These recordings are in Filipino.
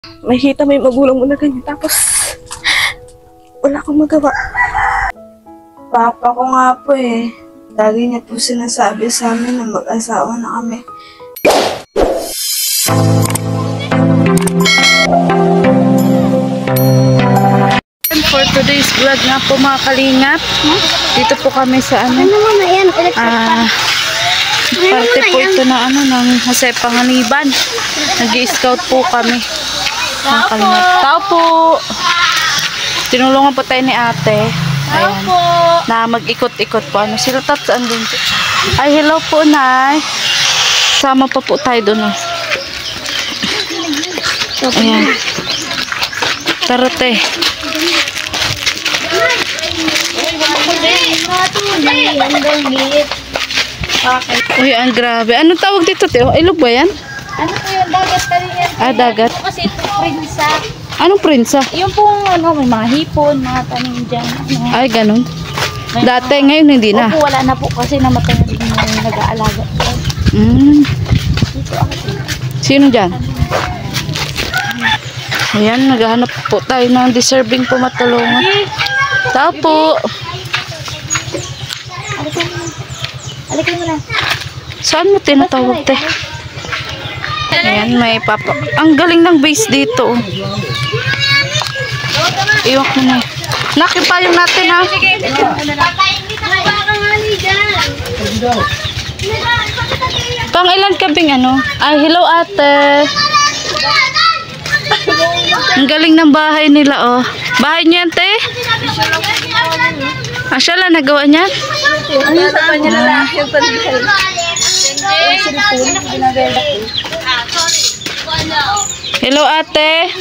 Makikita mo yung magulang mo na ganyan. Tapos, wala akong magawa. Papa ko nga po eh. Lagi niya po sinasabi sa amin na mag-asawa na kami. For today's vlog nga po mga kalingap, dito po kami sa parte po ito na ng Jose Panganiban. Nag-i-scout po kami mga kalingap. Tao po! Tinulungan po tayo ni ate. Ayan, na mag-ikot-ikot po. Sila tatsaan din po. Ay, hello po, Nay. Sama pa po tayo doon. Ayan. Tarate. Uy, ang grabe. Anong tawag dito, Teo? Ilog ba yan? Ano po yung dagat kanina? Ah, dagat. Ito kasi ito prinsa. Anong prinsa? Yung pong may mga hipon, mga tanim dyan. Ay, ganun. Dati, ngayon hindi na. Opo, wala na po kasi namatay na din yung nag-aalaga. Sino dyan? Ayan, naghahanap po tayo ng deserving po matulungan. Tao po. Alikin mo na. Saan mo tinatawag, te? Ayan, may papa. Ang galing ng base dito. Iwak mo na. Nakipayong natin, ha? Pang ilan kabing Ay, hello, ate. Ang galing ng bahay nila, oh. Bahay niyo yan, te? Siya lang nagawa niyan? Ano sa kanya na lang yung pag-isal? Hello, ate.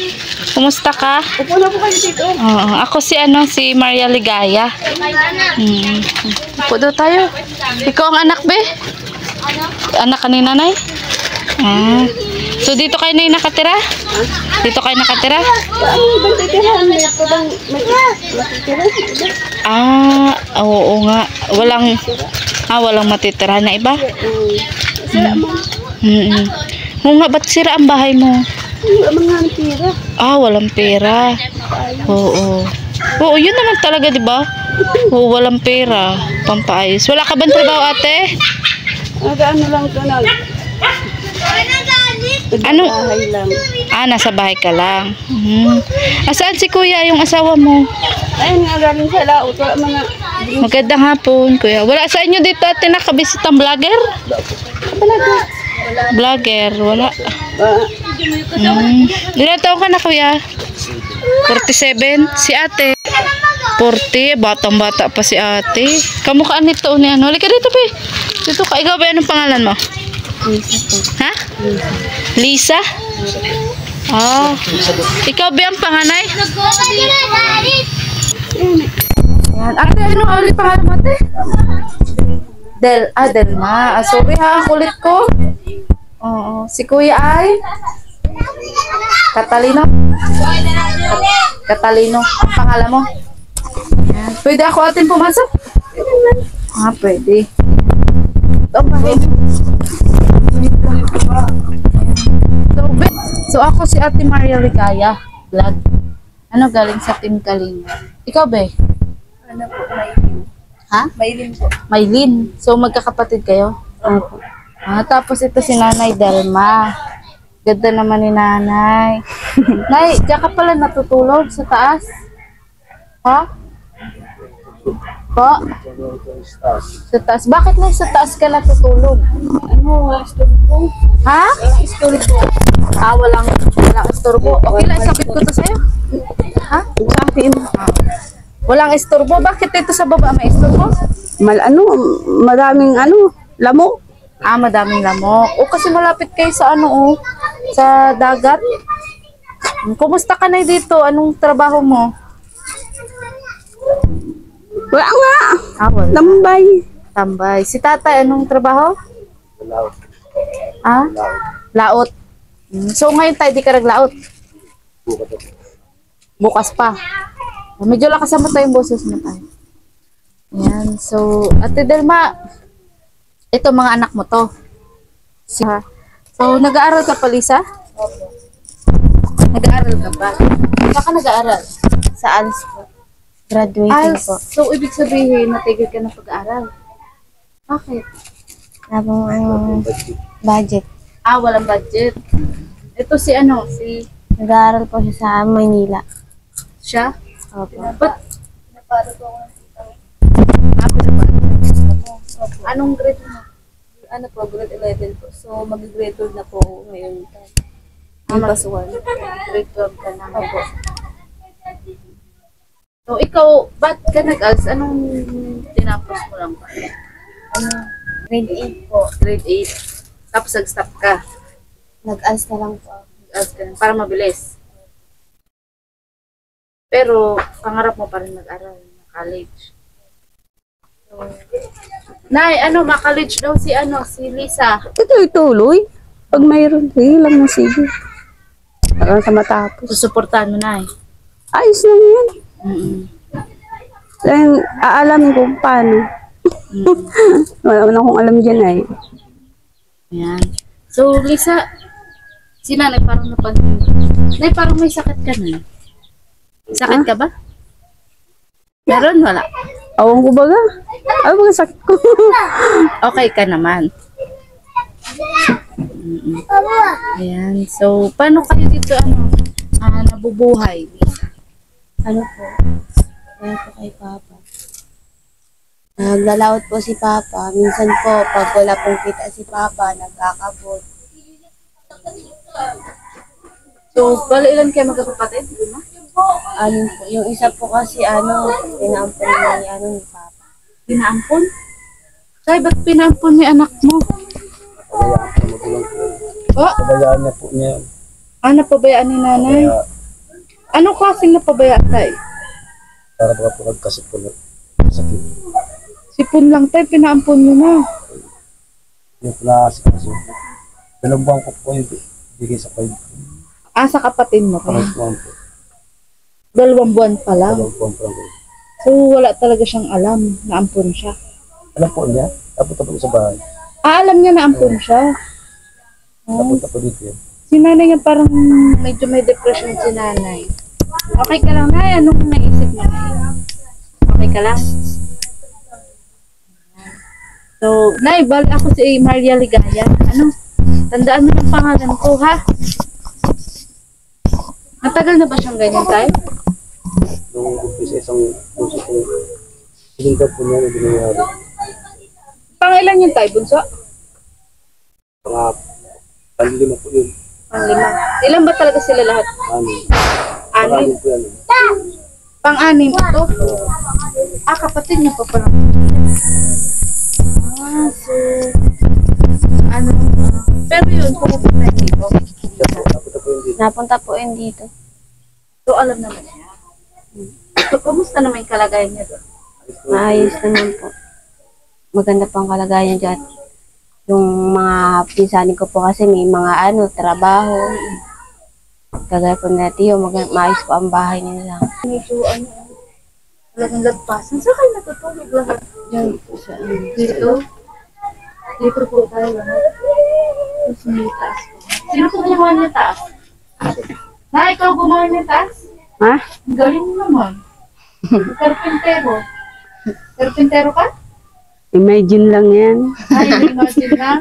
Kumusta ka? Upo na po kayo dito. Oo, ako si si Maria Ligaya. Upo daw tayo. Ikaw ang anak, be? Anak ka ni nanay? So dito kayo na nakatira? Dito kayo nakatira? Oo nga. Walang matitira na iba? Oo nga, ba't sira ang bahay mo? Mga pera. Walang pera. Oo. Oo, yun naman talaga, di ba? Oo, walang pera. Pampaayos. Wala ka bang trabaho, ate? Ano lang ito na. Ano? Bahay lang. Nasa bahay ka lang. Saan si kuya, yung asawa mo? Ayun nga, galing sa laot. Wala mga... Magandang hapon, kuya. Wala sa inyo dito, ate, nakabisit ang vlogger? Vlogger, wala. Ilan taon ka na, kuya? 47? Si ate? 40? Batang-bata pa si ate. Kamukhaan nito ni Halika dito, pe. Dito ka. Ikaw ba, anong pangalan mo? Ha? Lisa? Ikaw ba ang panganay? Yan. Ate, ano ulit pangalan mo, ate? Delma. Sorry ha, ang kulit ko. Oo. Si kuya ay? Catalino? Catalino. Ang pangalan mo? Yan. Pwede ako atin pumasok? Pwede. So ako si Ate Maria Ligaya vlog. Galing sa Team Kalinga. Ikaw ba? Ano po, Maylin. Ha? Maylin po. Maylin. So magkakapatid kayo? Opo. Tapos ito si Nanay Delma. Ganda naman ni Nanay. Nay, diyan ka pala natutulog sa taas? Ha? Po? Sa taas. Bakit na sa taas ka natutulog? Istorbo. Ha? Istorbo. Walang istorbo. Okay lang, isabit ko to sa'yo. Ha? Sakin. Walang istorbo. Bakit ito sa baba may istorbo? Maraming lamok. Madaming lamok. Kasi malapit kayo sa sa dagat. Kumusta ka na dito? Anong trabaho mo? Wala nga. Wala. Tambay. Si tatay, anong trabaho? Laot. Laot. So ngayon tayo di ka naglaot? Bukas pa. Medyo lakas mo tayong boses mo tayo. Yan. So, Ate Delma, ito mga anak mo to. So, nag-aaral ka pa, Lisa? Nag-aaral ka ba? Saan ka nag-aaral? Sa ALS po. Graduating po. So ibig sabihin, natigil ka ng pag-aaral. Bakit? Wala pong budget. Walang budget. Ito si ano, si Nag-aaral po siya sa Maynila. siya? Opo. Ba't? Anong grade mo? Ano po, grade 11 po. So, mag-grade 12 na po ngayon. Yung pasuan. Grade 12 ka na. Opo. So, ikaw, ba't ka nag-ALS? Anong tinapos mo lang ba? Grade 8 po. Grade 8. Tapos nag-stop ka. Nag-ALS na lang po. Nag-ALS ka na, para mabilis. Pero, pangarap mo pa rin mag-aral na college. So, Nay, ano, ma-college daw si Lisa. Ito ituloy. Pag mayroon, sige lang na sige. Parang sa matapos. Susuportahan mo, Nay. Ayos lang yan. Mm-mm. Then, aalamin kung paano. Wala na akong alam dyan ay. Ayan. So, Lisa, si Nanay parang napansin. Nay, parang may sakit ka na. Sakit ka ba? Meron, wala. Awang ko baga. Ay, baga sakit ko. Okay ka naman. Mm-mm. Ayan. So, paano kayo dito, nabubuhay? Ano po? Kaya po kay Papa. Naglalawot po si Papa. Minsan po, pag wala pong kita si Papa, nagkakabot. So, bali ilan kayo magkakapatid? Lima? Ano po, yung isa po kasi, pinaampun ni Papa. Pinaampon? Kaya ba't pinaampon ni anak mo? Pabayaan na po niya. Napabayaan ni nanay? Kaya, Anong klaseng napabayaan tayo? para baka po nagkasip ko na sakit. Sipon lang tayo, pinaampon mo na. Yung plasik kasi. Dalawang buwan ko po yung bigay sa 5. Sa kapatid mo ka? Parang buwan po. 2 buwan pa lang. Dalawang buwan po lang po. So, wala talaga siyang alam na ampon siya. Alam po niya, napunta po sa bahay. Alam niya na ampon siya. Napunta po dito yan. Si nanay nga parang medyo may depression si nanay. Okay ka lang, Nay? Anong naisip mo, Nay? Okay ka lang? So, Nay, bali ako si Maria Ligaya. Tandaan mo yung pangalan ko, ha? Matagal na ba siyang ganyan, tayo? Nung umpisa isang puso ko, siningkaw po niya na dinayari. Pangilan yung tayo, bunso? Mga panlima po yun. Panglima. Ilan ba talaga sila lahat? Anim. Anim? Maraming po yan. Pang-anim ito? Kapatid niya pa pala. So, pero yun, pumupunta na dito. Napunta po yun dito. Napunta po yun dito. So, alam naman niya. Kumusta naman yung kalagayan niya doon? Maayos naman po. Maganda po ang kalagayan dyan. Yung mga pinsanin ko po kasi may mga trabaho. Kagaya po na tiyo, maayos po ang bahay nila. Medyo talagang lagpasan. Saan kayo natutulog lahat? Yan po sa Dito? Dito po tayo lahat. Tapos may taas po. Sino po gumawa niya taas? Ikaw gumawa niya taas? Ha? Ang galing mo naman. Karpintero. Karpintero ka? Imagine lang yan. Imagine na.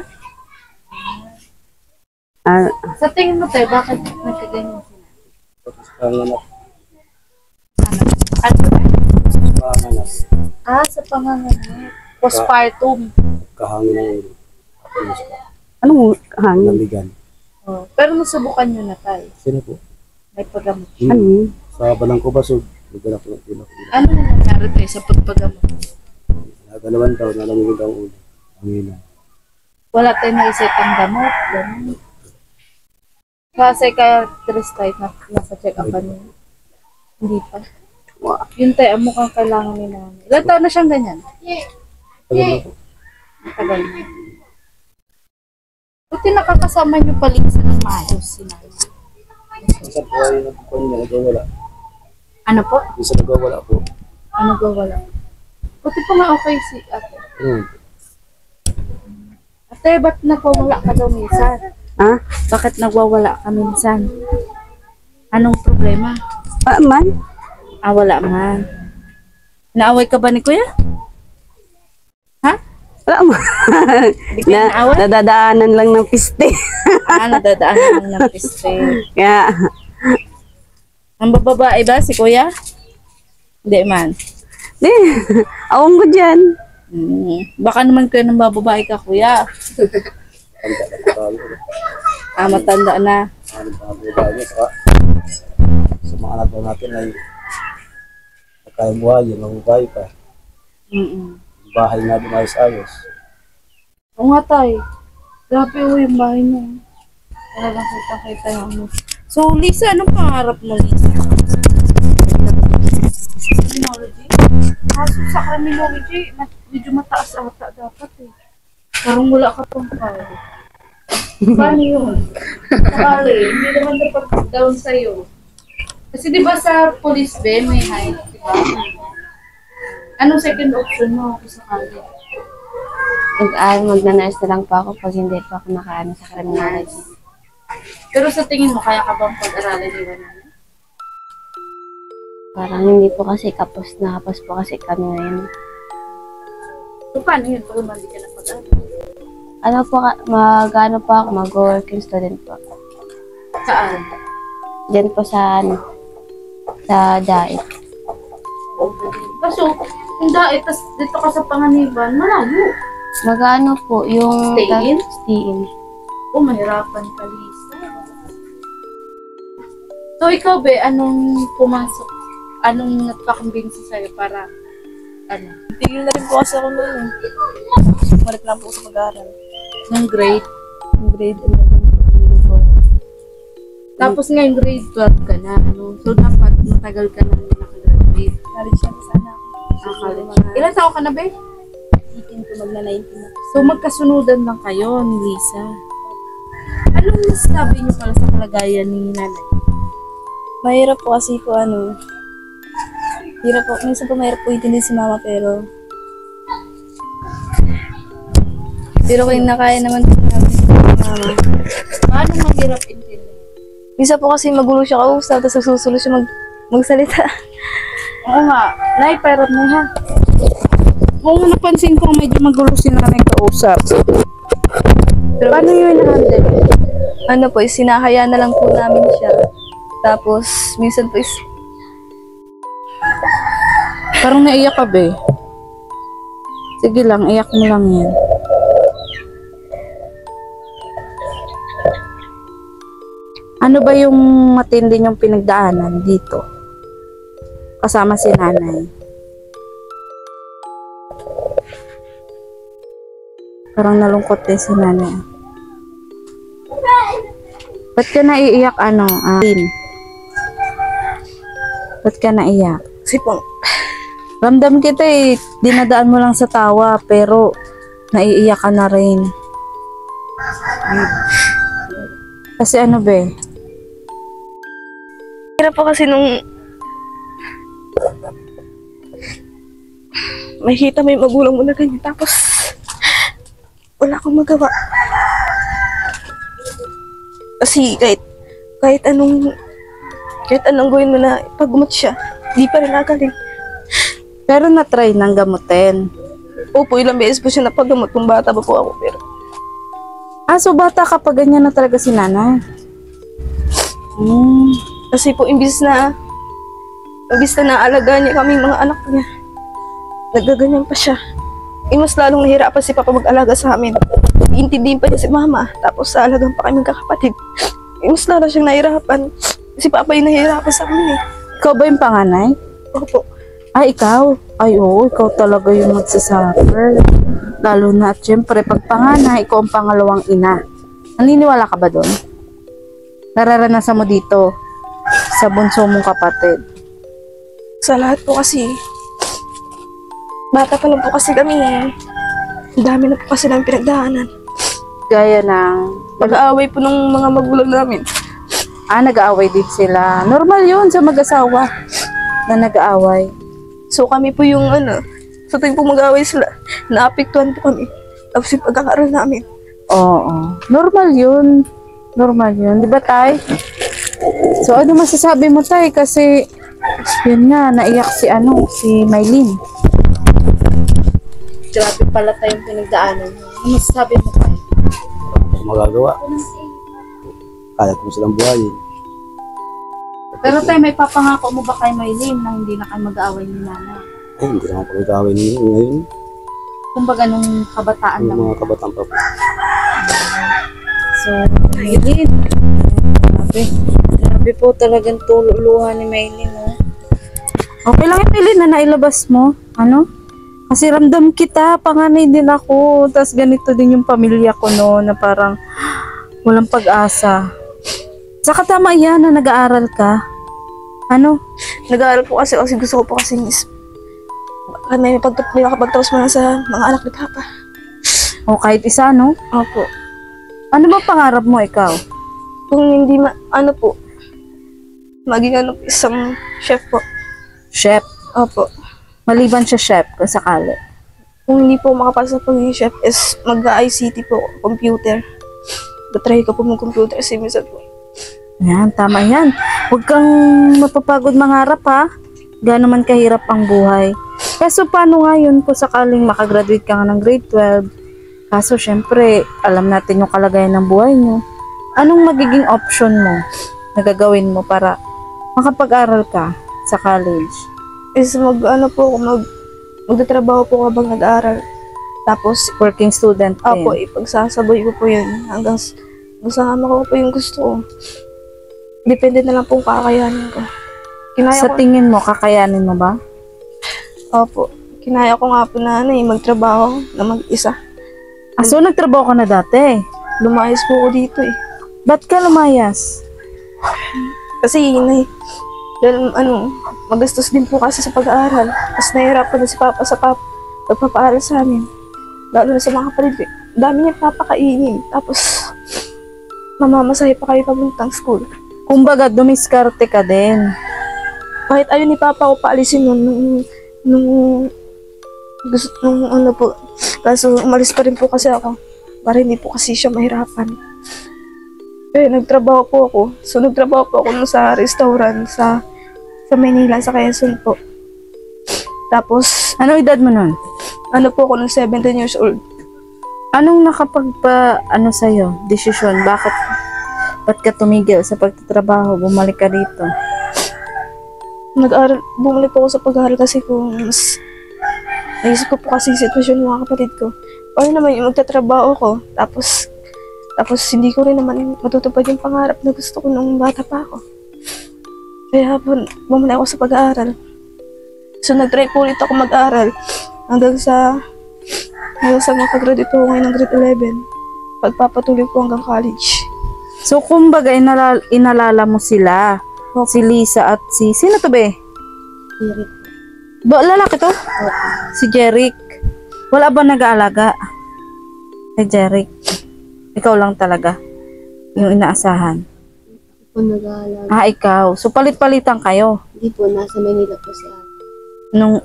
Ah, Sa tingin mo tayo, bakit nagkaganyan sila? Tapos panganak. Ano ba? Panganak. Sa panganganak. Postpartum. Kahangin ng ulo. anong hangin? Namigan. Pero nasubukan nyo na tayo. Sino po? May paggamot. Ano yun? Sa balang ko ba, so, nagdala ko ng ulo. Ano na nangyari tayo sa pagpagamot? Nagdalawan daw, nalamigin daw ang ulo. Ang ina. Wala tayong naisip ang gamot. Ganun. Sa psychiatrist tayo na nasa-check up niya. Hindi pa. Yun tayo, ang mukhang kailangan ni nanay. Ilan taon na siyang ganyan? Tagal na po. Matagal na. Buti nakakasama niyo palisan ng maayos si nanay. Isa po ay nagpupuan niya, nagawala. Ano po? Isa nagawala po. Ano ba wala? Buti pa nga okay si ate. Ate, ba't nagwawala ka daw minsan? Ha? Bakit nagwawala ka minsan? Anong problema? Man? Ah, wala man. Naaway ka ba ni kuya? Ha? Wala man. Hindi kayo naaway? Nadadaanan lang ng piste. Ah, nadadaan lang ng piste. Kaya, Ang bababae ba si kuya? Hindi man. di, awang ko dyan. Baka naman kuya nang bababae ka kuya. Ah, matanda na. Ano ba ang babae niya sa mga anak daw natin ay kaya buhay, yun ang buhay pa. Bahay na dumayos-ayos. Oo nga tay. Grabe yung bahay niya. Talagang kita-kita yung ano. So, Lisa, anong pangarap mo, Lisa? Criminology? Kaso sa criminology, medyo mataas ata dapat eh. Parang wala ka pang kaya. Paano yun? Sakali, hindi naman dapat down sa'yo. Kasi di ba sa police be, may height, di ba? Anong second option mo kung sakali? Magna-nurse na lang po ako pag hindi po ako nakaano sa criminology. Pero sa tingin mo, kaya ka bang pag-aralin nila namin? Parang hindi po kasi kapos po kasi kami ngayon. So, paano yun pag hindi ka na pag-aral? Ano po, mag-ano po ako, mag-working student po. Saan? Diyan po sa sa DAIT. Kaso, kung dahil, tas dito ka sa Panganiban, malayo. Mag-ano po, yung... Stay in? Stay in. Oh, mahirapan ka, Lisa. So, ikaw, be, anong pumasok? Anong nagpakumbinsi sa'yo para, ano? Tigil na rin po kasi ako noon. Balik lang po sa mag-aaral. Nung grade? Grade 11 po. Tapos ngayon, grade 12 ka na, ano? So, dapat matagal ka na nakagraduate. College siya sana. Ilan taon ka na, be? 18 po, magna-19 na. So, magkasunudan lang kayo ni Lisa. Anong nasabi niyo pala sa kalagayan ni nanay? Mahirap po kasi po hirap po. Minsan po mahirap po itindi si mama pero kung nakaya naman po namin si mama. Paano mahirap intindi? Minsan po kasi magulo siya kausap tapos nagsusulo siya magsalita. Oo nga. Nay, pero mo ha. Kung napansin ko medyo magulo si nanay kausap. Paano yun handle? Ano po, sinahaya na lang po namin siya. Tapos minsan po Parang naiyak ka, be. Sige lang, iyak mo lang yan. Ano ba yung matindi niyong pinagdaanan dito? Kasama si nanay. Parang nalungkot din si nanay. Ba't ka naiiyak, Lin? Ba't ka naiyak? kasi po Ramdam kita eh, dinadaan mo lang sa tawa, pero naiiyak ka na rin. Kasi ano be? hirap po kasi nung makikita mo yung magulang mo na ganyan tapos wala akong magawa. Kasi kahit anong gawin mo na pagumot siya, di pa rin nagaling. Pero na-try ng gamutin. Opo, ilang beses po siya napagamot kung bata pa po ako. Pero So bata ka pa ganyan na talaga si nanay? kasi po, imbis na naalagaan niya kami mga anak niya, nagaganyan pa siya. Mas lalong nahirapan si Papa mag-alaga sa amin. Iintindihin pa niya si Mama, tapos alagaan pa kami magkakapatid. Mas lalo siyang nahirapan. Si Papa yung nahirapan sa amin eh. Ikaw ba yung panganay? Opo. Ikaw? Ay, oo, ikaw talaga yung magsasuffer. Lalo na, syempre, pag panganay, ikaw ang pangalawang ina. Naniniwala ka ba doon? Nararanasan mo dito sa bunso mong kapatid. Sa lahat po kasi, bata pa lang po kasi kami eh. Ang dami na po kasi namin pinagdaanan. Gaya ng... Mag-aaway po ng mga magulang namin. nag-aaway din sila. Normal yun sa mag-asawa na nag-aaway. So kami po yung sa tuwing po mag-aaway sila, naapektuhan po kami. Tapos yung pagkakaroon namin. Oo. Normal yun. Normal yun. Di ba, tay? So ano masasabi mo tay? Kasi yun nga, naiyak si Mylene. Grabe pala tayong pinagdaanan. Ano masasabi mo tay? Kung magagawa, kaya ko silang buhayin. Pero tay, may papangako mo ba kay Mylene na hindi na kayo mag-aaway ni nanay? Ay, hindi naman po nag-away ninyo ngayon. Kumbaga nung kabataan lang. Yung mga kabataan pa po. So, Mylene. Grabe po talagang tululuhan ni Mylene, no? Okay lang yung Mylene na nailabas mo. Ano? Kasi ramdam kita, panganay din ako. Tapos ganito din yung pamilya ko, no? Na parang walang pag-asa. Saka tama yan na nag-aaral ka. Ano? Nag-aaral po kasi gusto ko po kasi may makapagtapos mo na sa mga anak ni Papa. O kahit isa, no? Opo. Ano ba pangarap mo ikaw? Kung hindi maging isang chef po. Chef. Opo. Maliban siya chef kung sakali. Kung hindi po makapasok sa pagiging chef is mag-ICT po, computer. Try ko po mag-computer kasi minsan po. Yan, tama yan. Huwag kang mapapagod mangarap ha. Gaano man kahirap ang buhay. Kaso paano nga yun kung sakaling makagraduate ka nga ng grade 12? Kaso syempre, alam natin yung kalagayan ng buhay nyo. Anong magiging option mo na gagawin mo para makapag-aral ka sa college? Is magtatrabaho po habang nag-aaral. Tapos, Working student din. opo, ipagsasaboy ko po yun hanggang sa ko po yung gusto ko. Depende na lang po kung kakayanin ko. Sa tingin mo, kakayanin mo ba? Opo. Kinaya ko nga po na magtrabaho na mag-isa. So nagtrabaho ka na dati? Lumayas po ako dito eh. Ba't ka lumayas? Kasi dahil magastos din po kasi sa pag-aaral. Tapos nahihirapan na si Papa sa pagpapaaral sa amin. Lalo na sa mga kapatid. Dami niya papakainin. Tapos mamamasahe pa kayo pabuntang school. Kumbaga, dumiskarte ka din. Kahit ayun ni Papa ko paalisin nung po. Kaso umalis pa rin po kasi ako. Para hindi po kasi siya mahirapan. Nagtrabaho po ako. So nagtrabaho po ako sa restaurant sa Manila, sa Quezon po. Tapos, Ano edad mo nun? po ako nung 17 years old. Anong sa'yo? Desisyon? Ba't ka tumigil sa pagtatrabaho? Bumalik ka dito? Bumalik po ako sa pag-aaral kasi kung mas naisip ko po kasi yung sitwasyon ng mga kapatid ko. Paano naman yung magtatrabaho ko, tapos hindi ko rin naman matutupad yung pangarap na gusto ko nung bata pa ako. Kaya po, bumalik ako sa pag-aaral. So nag-try po ulit ako mag-aaral hanggang sa makagraduate ko ngayon ng grade 11. Pagpapatuloy ko hanggang college. So, kumbaga, inalala mo sila. Si Lisa at sino to be? Jeric. Lalaki to? Si Jeric. Wala ba nag-aalaga? Kay Jeric. Ikaw lang talaga. Yung inaasahan. Po nag-aalaga. Ikaw. So, palit-palitan kayo. Hindi po, nasa Manila po si ate.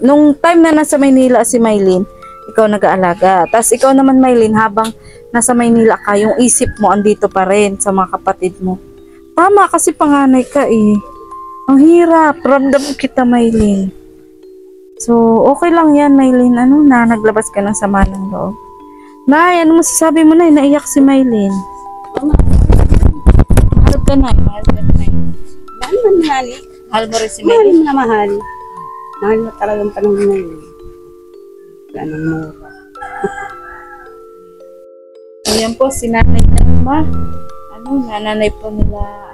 Nung time na nasa Maynila si Mylene, ikaw nag-aalaga. Tapos ikaw naman, Mylene, habang nasa Maynila ka, yung isip mo andito pa rin sa mga kapatid mo. Tama, kasi panganay ka eh. Ang hirap. Ramdam kita, Mylene. So, okay lang yan, Mylene. Na naglabas ka ng sama ng loob. Nay, ano masasabi mo na? Naiyak si Mylene. Mahal ka na. Mahal ka na. Mahal man mahal. Mahal mo rin si Mahal Mylene. mo na mahal. Mahal na talagang panahon na yun. Ganang mura. Ayan po, si Nanay Dalma. Nanay po nila,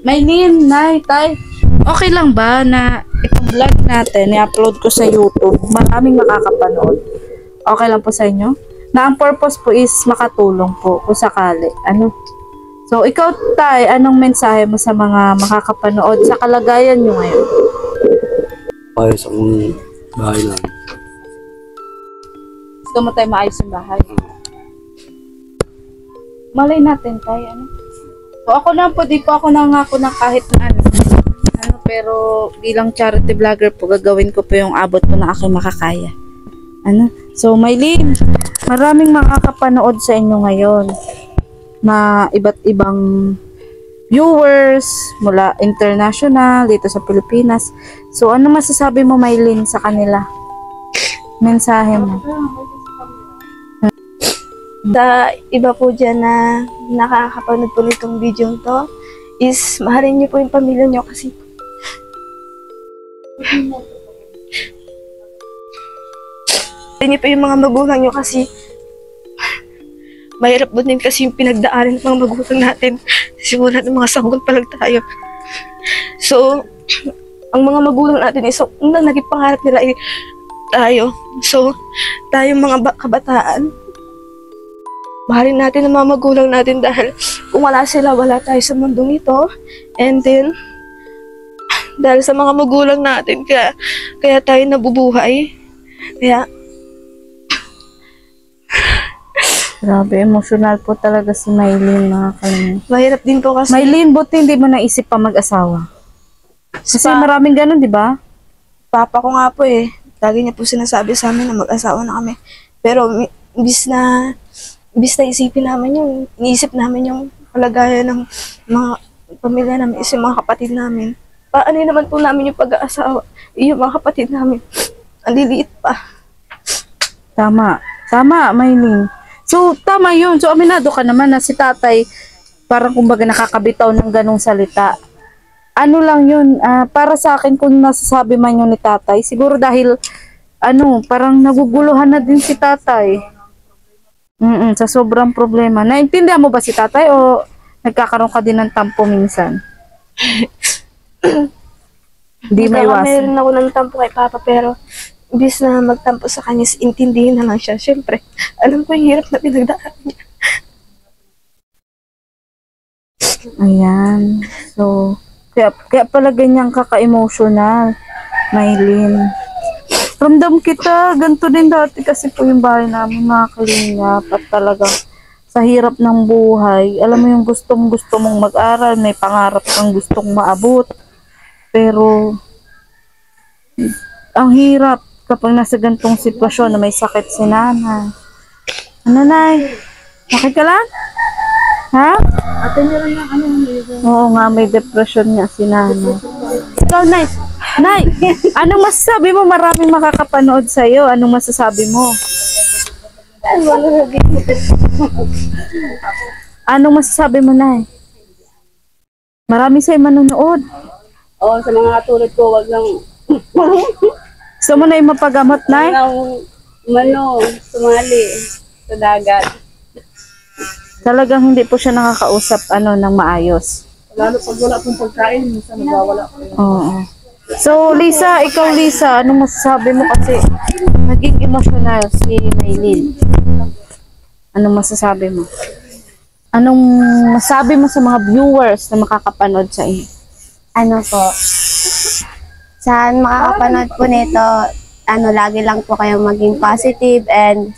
Mylene, Nay, Tay. Okay lang ba na itong vlog natin, i-upload ko sa YouTube, maraming makakapanood? Okay lang po sa inyo? Na ang purpose po is makatulong po kung sakali. So, ikaw, Tay, anong mensahe mo sa mga makakapanood sa kalagayan nyo ngayon? Payo sa bahay namin. Gusto mo tayo maayos yung bahay? Malay natin tayo, So ako na po, di po ako nangako na kahit na pero bilang charity vlogger po, gagawin ko po yung abot po na aking makakaya. So Mylene, maraming makakapanood sa inyo ngayon na iba't ibang viewers mula international dito sa Pilipinas. So, ano masasabi mo, Maylin, sa kanila? Mensahe mo. Sa iba po dyan na nakakapanood po nitong video to, is mahalin niyo po yung pamilya niyo kasi mahalin niyo po yung mga magulang niyo kasi mahirap po din kasi yung pinagdaanan ng mga magulang natin. Simula ng mga sanggol pa lang tayo. So, ang mga magulang natin is unang naging pangarap nila ay tayo. So, tayong mga kabataan, mahalin natin ang mga magulang natin dahil kung wala sila, wala tayo sa mundong ito. And then, dahil sa mga magulang natin, kaya tayo nabubuhay. Kaya, Grabe, emotional po talaga si Maylin, mga kalingap. mahirap din po kasi. Maylin, buti hindi mo naisip pa mag-asawa. Kasi maraming ganun, di ba? Papa ko nga po lagi niya po sinasabi sa amin na mag-asawa na kami. Pero, imbis na isipin namin yung, iniisip namin yung kalagayan ng mga pamilya namin, yung mga kapatid namin. Paano naman po namin yung pag-aasawa? Yung mga kapatid namin, ang liliit pa. Tama, Maylin. So, tama yun. So, aminado ka naman na si tatay, parang kumbaga nakakabitaw ng ganong salita. Ano lang yun, para sa akin kung nasasabi man yun ni tatay, siguro dahil, parang naguguluhan na din si tatay. Sa sobrang problema. Naintindihan mo ba si tatay o nagkakaroon ka din ng tampo minsan? Hindi may iwasan. Meron ako ng tampo kay Papa pero imbis na magtampo sa kanya, intindihin na lang siya. Siyempre, alam ko yung hirap na pinagdaan niya. Ayan. So, kaya pala ganyan kaka-emotional, Maylin. Ramdam kita, ganito din dati kasi po yung bahay namin, mga kalingap, at talaga sa hirap ng buhay. Alam mo yung gusto mong mag-aral, may pangarap kang gustong maabot. Pero, ang hirap kapag nasa gantong sitwasyon na may sakit si nanay. Ano, Nay? Okay ka lang? Ha? Oo nga, may depression nga si nanay. Ikaw, Nay. Nay, anong masasabi mo? Maraming makakapanood sa'yo. Anong masasabi mo? Anong masasabi mo, Nay? Marami sa'yo manonood. Oo, sa mga tulad ko, wag lang Gusto mo na yung mapagamot, Nay? sumali sa dagat. Talagang hindi po siya nakakausap ng maayos. Lalo pag wala pong pagkain, minsan nagwawala ko. Oo. So, Lisa, ikaw, Lisa, anong masasabi mo kasi naging emotional si Maylin? Anong masasabi mo? Anong masasabi mo sa mga viewers na makakapanood sa inyo? Ano po, saan makakapanood po nito, lagi lang po kayong maging positive and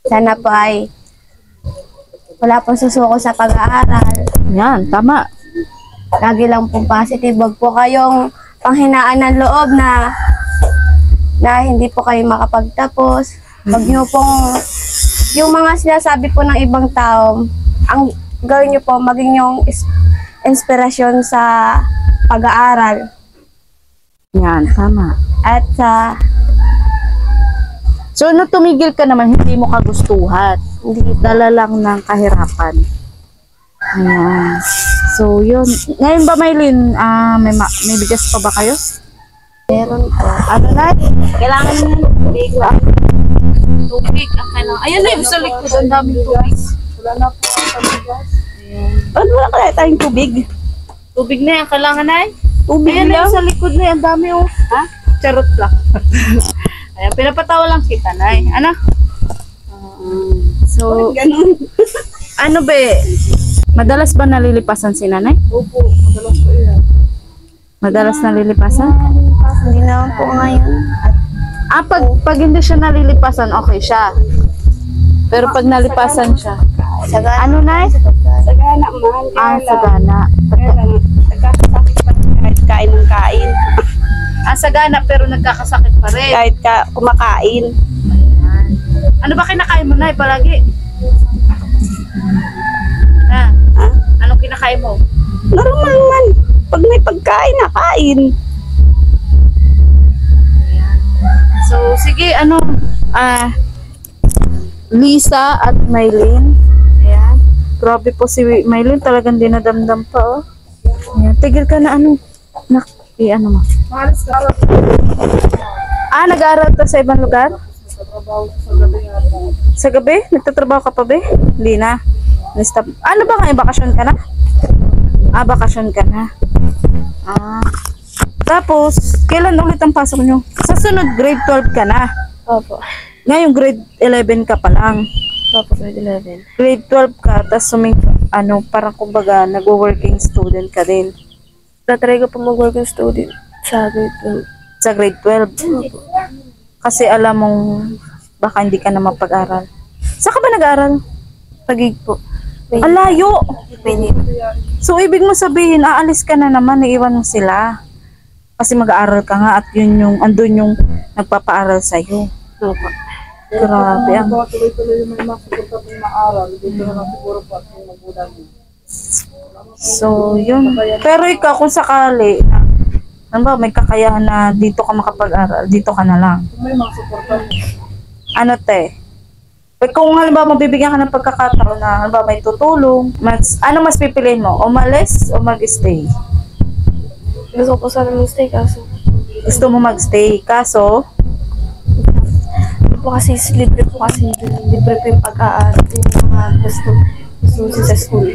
sana po ay wala pong susuko sa pag-aaral. Yan, tama. Lagi lang pong positive, wag po kayong panghinaan ng loob na hindi po kayo makapagtapos. Wag nyo pong, yung mga sinasabi po ng ibang tao, ang gawin nyo po, maging yung inspirasyon sa pag-aaral. Yan, tama. At So, tumigil ka naman, hindi mo kagustuhan. Hindi dala lang ng kahirapan. Ayan. So, yun. Ngayon ba, Maylin, may bigas pa ba kayo? meron po. Ano na? Kailangan nyo ng tubig. Tubig. Ang kailangan. Ayan na yung sa likod. Ang daming tubig. Wala na po ang bigas. Ano wala kaya tayong tubig? Tubig na yan. Kailangan na Tubig Ayan na lang? yung sa likod na yan. Ang dami oh. Ha? Charot lang. Ayan, pinapatawa lang kita, Nay. Ano? So, Ganun. ano ba madalas ba nalilipasan si nanay? Opo, madalas po yan. Madalas nalilipasan? Hindi naman po ngayon. At Pag hindi siya nalilipasan, okay siya. Pero pag nalipasan siya, ano na? Sagana, mahal. Sagana. Kaya lang, nagkakasakit pa rin kahit kain ng kain. Sagana pero nagkakasakit pa rin. Kahit kumakain. Ayan. Ano ba kinakain mo na palagi? Ha? Anong kinakain mo? Normal man. Pag may pagkain, nakain. So, sige, Lisa at Maylin. Ayan. Grabe po si Maylin, talagang dinadamdam pa, oh. Ayan. Tigil ka na, mo. Nag-aaral ka sa ibang lugar? Sa gabi? Nagtatrabaho ka pa, be? Hindi na. Na-stop. Ano ba ngayon? Bakasyon ka na? Bakasyon ka na. Tapos, kailan ulit ang pasok nyo? Sa sunod, grade 12 ka na. Opo. Ngayon, grade 11 ka pa lang. Opo, grade 11. Grade 12 ka, tapos parang kumbaga, nag-working student ka din. Tatry ko po mag-working student sa grade 12. Sa grade 12. Kasi alam mong baka hindi ka na mapag-aral. Saan ka ba nag-aral? Pagig po. Alayo! Maynila. So, ibig mo sabihin, aalis ka na naman, iiwan mo sila. Kasi mag-aaral ka nga at andun yung nagpapaaral sa'yo. Opo. Grabe. So, yun. Pero ikaw, kung sakali, may kakayahan na dito ka makapag-aral, dito ka na lang. Kung halimbawa mabibigyan ka ng pagkakataon na halimbawa may tutulong, mas pipiliin mo? Umalis o mag-stay? Gusto ko sana mag-stay kaso. Gusto mo mag-stay, kaso? Libre po yung pag-aaral. Yung mga gusto sa school.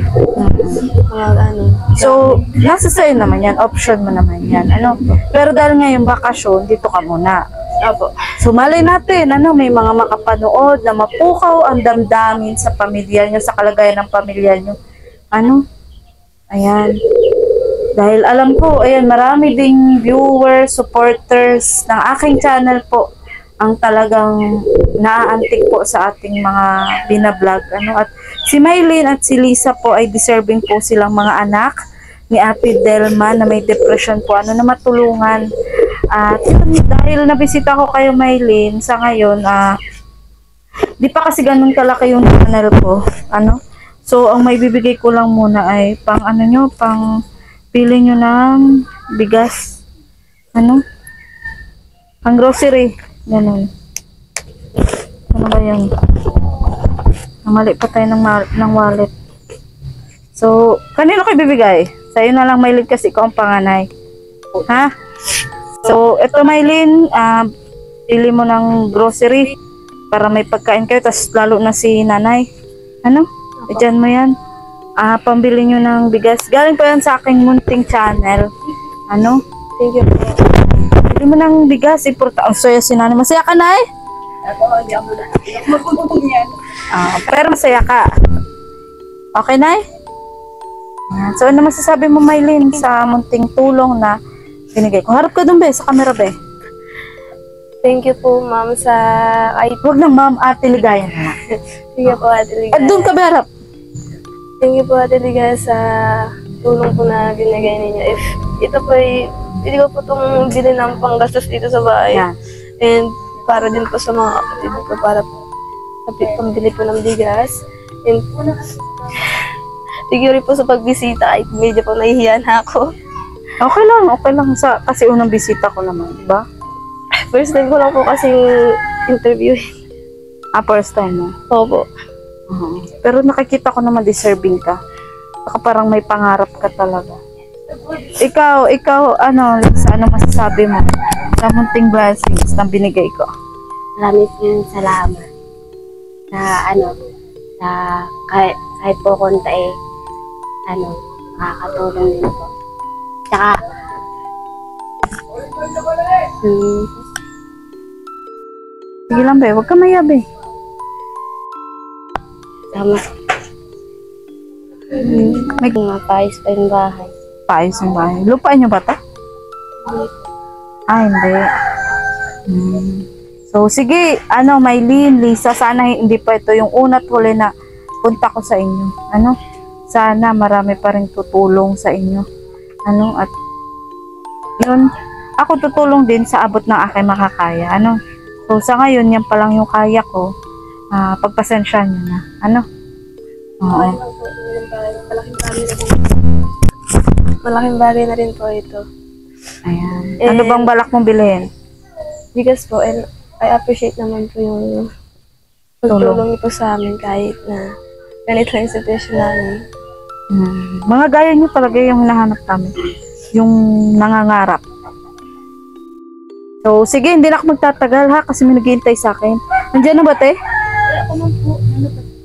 So, nasa sa'yo naman yan, option mo naman yan. Pero dahil ngayon bakasyon, dito ka muna. Opo. So, malay natin, may mga makapanood na mapukaw ang damdamin sa pamilya nyo, sa kalagayan ng pamilya nyo. Ayan. Dahil alam ko, marami ding viewers, supporters ng aking channel po ang talagang naaantig po sa ating mga binablog. At si Maylin at si Lisa po ay deserving po silang mga anak ni Ate Delma na may depression po, na matulungan. At dahil nabisita ko kayo, Maylin, sa ngayon, di pa kasi ganun kalaki yung channel ko. So, ang may bibigay ko lang muna ay pang pili nyo ng bigas. Pang grocery. Ganun. Ano ba yun? Namali pa tayo ng wallet. So, kanino kayo bibigay? Sa'yo na lang, Maylin, kasi ikaw ang panganay. Ha? So, eto, Maylin, pili mo ng grocery para may pagkain kayo, tas lalo na si nanay. Diyan mo yan. Pambili nyo ng bigas. Galing pa yan sa aking munting channel. Thank you. Pili mo ng bigas. Saya si nanay. Masaya ka, Nay? Pero masaya ka. Okay, Nay? So, ano masasabi mo, Maylin, sa munting tulong na binigay ko? Harap ka dun, be, sa camera, be. Thank you po, ma'am, sa... Huwag lang, ma'am, Ate Ligaya na. Sige po, Ate Ligaya. At doon ka, be, harap. Thank you po, Ate Ligaya, sa tulong po na binigay ninyo. If ito po ay... Hindi ko po itong bilhin ng panggastos dito sa bahay. Yan. And para din po sa mga kapatid ko, para pambili po ng bigas. And thank you rin po sa pagbisita. Ay, medyo po nahihiya na ako. Okay lang. Kasi unang bisita ko naman, diba? First time ko lang po kasing interview. First time mo? Opo. Pero nakikita ko naman deserving ka. Baka parang may pangarap ka talaga. Ikaw, Lisa, ano masasabi mo sa munting blessings na binigay ko? Maraming salamat sa kahit po konti makakatulong din po. Tsaka sige lang, be, huwag ka mayabi. sama may mga pais pa yung bahay. Paayos yung bahay. Lupain nyo ba ito? Hindi. So, sige, Maylin, Lisa, sana hindi pa ito yung una't huli na punta ko sa inyo. Sana marami pa rin tutulong sa inyo. At yun, ako tutulong din sa abot ng aking makakaya. So, sa ngayon, yan pa lang yung kaya ko. Pagpasensya nyo na. Oo. malaking bagay na rin po ito. Ayan. Eh, Ano bang balak mong bilhin? Bigas po, and I appreciate naman po yung pagtulong niyo po sa amin kahit na ganito yung situation namin. Mga gaya niyo talaga yung hinahanap namin. Yung nangangarap. So, sige, hindi na ako magtatagal ha, kasi may naghihintay sa akin. Nandiyan na ba, te?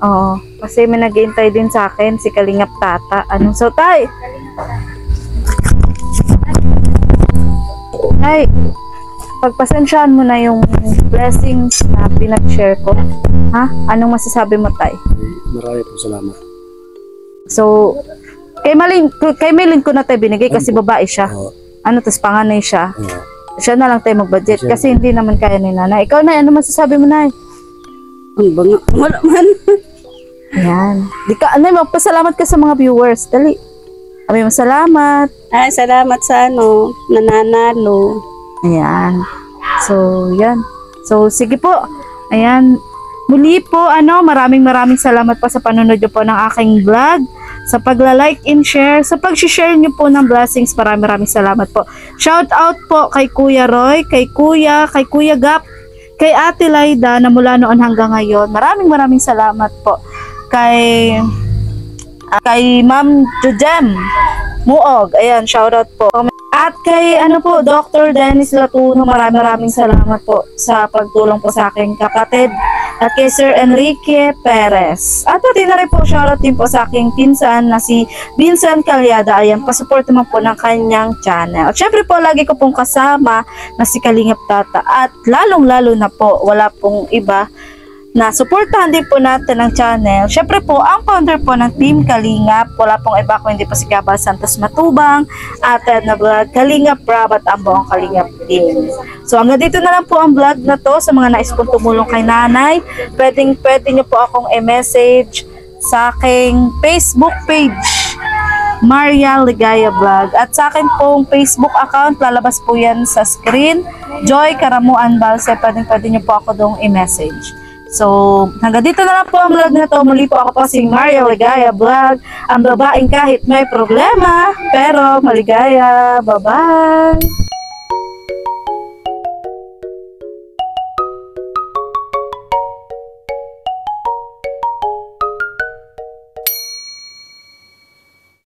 Oo, kasi may naghihintay din sa akin, si Kalingap Tata. Anong so, tay? Tay, pagpasensyahan mo na yung blessings na pinag-share ko. Ha? Anong masasabi mo, tay? Marami po salamat. So, kay Maylin ko na tayo binigay kasi babae siya. Oo. Ano, tas panganay siya. Oo. Siya na lang tayo mag-budget Siya kasi hindi naman kaya ni nanay. Ikaw na, ano masasabi mo na? Ang banga. Wala man. Ayan. Di ka, anay, magpasalamat ka sa mga viewers. Dali. Kami masalamat. Ay, salamat sa nananalo. Ayan. So, yan. So, sige po. Ayan. Muli po, maraming salamat po sa panonood nyo po ng aking vlog. Sa pagla-like and share, sa pag-share nyo po ng blessings, maraming salamat po. Shout out po kay Kuya Roy, kay Kuya Gap, kay Ate Laida na mula noon hanggang ngayon. Maraming salamat po. Kay Ma'am Jojem Muog, ayan, shout out po. At kay Dr. Dennis Latuno, maraming salamat po sa pagtulong po sa aking kapatid. At kay Sir Enrique Perez. At pati na rin po shoutout din po sa aking pinsan na si Vincent Calyada. Ayan, pasupport naman po ng kanyang channel. At syempre po, lagi ko pong kasama na si Kalingap Tata. At lalong-lalo na po, wala pong iba na suportahan din po natin ang channel. Syempre po, ang founder po ng Team Kalingap, wala pong iba kung hindi po si Gabal Santos Matubang, at na vlog Kalingap Rab at ang buong Kalingap team. So hanggang dito na lang po ang vlog na to. Sa mga nais pong tumulong kay nanay, pwede nyo po akong i-message sa aking Facebook page, Maria Ligaya Vlog. At sa akin pong Facebook account, lalabas po yan sa screen, Joy Karamuan Balse. Pwede nyo po ako dong i-message. So, hanggang dito na lang po ang vlog na to. Muli po ako po si Maria Ligaya Vlog, ang babaeng kahit may problema, pero maligaya. Bye-bye!